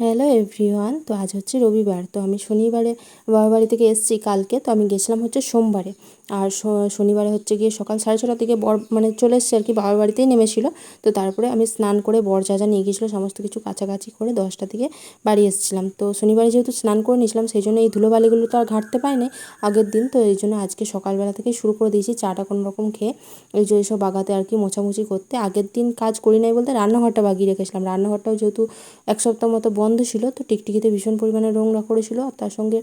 Hello everyone. তো আজ হচ্ছে রবিবার, তো আমি শনিবারে বাবার বাড়ি থেকে এসেছি কালকে। তো আমি গেছিলাম হচ্ছে সোমবারে, আর শনিবারে হচ্ছে গিয়ে সকাল 6:30 থেকে মানে চলে এসেছি আর কি, বাবার বাড়িতেই নেমেছিল। তো তারপরে আমি স্নান করে বর যা যা নিয়ে গিয়েছিলো সমস্ত কিছু কাছাকাছি করে 10টা থেকে বাড়ি এসেছিলাম। তো শনিবারে যেহেতু স্নান করে নিয়েছিলাম, সেই জন্য এই ধুলোবালিগুলো তো আর ঘাঁটতে পাইনি আগের দিন। তো এই জন্য আজকে সকালবেলা থেকে শুরু করে দিয়েছি চাটা কোনো রকম খেয়ে ওই যে এইসব বাগাতে আর কি, মোছামুছি করতে। আগের দিন কাজ করি নাই বলতে রান্নাঘরটা বাগিয়ে রেখেছিলাম। রান্নাঘরটাও যেহেতু এক সপ্তাহ মতো বন্ধ ছিল, তো টিকটিকিতে ভীষণ পরিমাণে নোংরা করেছিল, আর তার সঙ্গে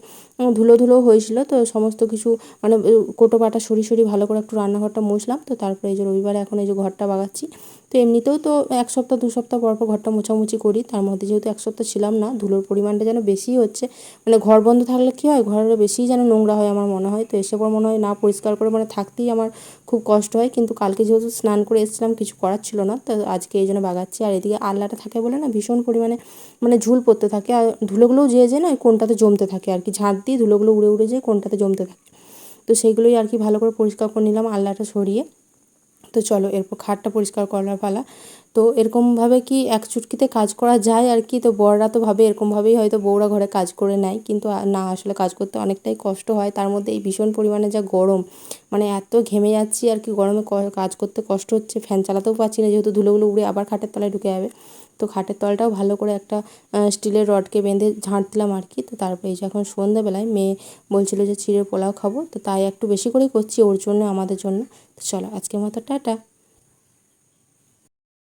ধুলো ধুলোও হয়েছিল। তো সমস্ত কিছু মানে কোটো পাটা সরি ভালো করে একটু রান্নাঘরটা মুছলাম। তো তারপরে এই যে রবিবারে এখন এই যে ঘরটা বাগাচ্ছি। তো এমনিতেও তো এক সপ্তাহ 2 সপ্তাহ পর পর ঘরটা মোছামুছি করি, তার মধ্যে যেহেতু এক সপ্তাহ ছিলাম না, ধুলোর পরিমাণটা যেন বেশিই হচ্ছে। মানে ঘর বন্ধ থাকলে কী হয়, ঘরের বেশিই যেন নোংরা হয় আমার মনে হয়। তো এসে পর মনে হয় না পরিষ্কার করে মানে থাকতেই আমার খুব কষ্ট হয়। কিন্তু কালকে যেহেতু স্নান করে এসেছিলাম, কিছু করার ছিল না, তো আজকে এই জন্য বাগাচ্ছি। আর এদিকে আল্লাটা থাকে বলে না ভীষণ পরিমাণে মানে ঝুল পড়তে থাকে, আর ধুলোগুলোও যেয়ে না ওই কোণটাতে জমতে থাকে আর কি, ঝাঁট দিয়ে ধুলোগুলো উড়ে উড়ে যেয়ে কোণটাতে জমতে থাকে। তো সেইগুলোই আর কি ভালো করে পরিষ্কার করে নিলাম আল্লাটা সরিয়ে। তো চলো এরপর খাটটা পরিষ্কার করার পালা। তো এরকমভাবে কি এক চুটকিতে কাজ করা যায় আর কি। তো বড়রা তো ভাবে এরকমভাবেই হয়তো বউরা ঘরে কাজ করে নেয়, কিন্তু না, আসলে কাজ করতে অনেকটাই কষ্ট হয়। তার মধ্যে এই ভীষণ পরিমাণে যা গরম, মানে এত ঘেমে যাচ্ছি আর কি, গরমে কাজ করতে কষ্ট হচ্ছে। ফ্যান চালাতেও পারছি না, যেহেতু ধুলোগুলো উড়ে আবার খাটের তলায় ঢুকে যাবে। তো খাটের তলটাও ভালো করে একটা স্টিলের রডকে বেঁধে ঝাঁট দিলাম আর কি। তো তারপরে এই যে এখন সন্ধ্যাবেলায় মেয়ে বলছিল যে চিড়ের পোলাও খাবো, তো তাই একটু বেশি করেই করছি ওর জন্য আমাদের জন্য। তো চলো আজকের মতো টাটা।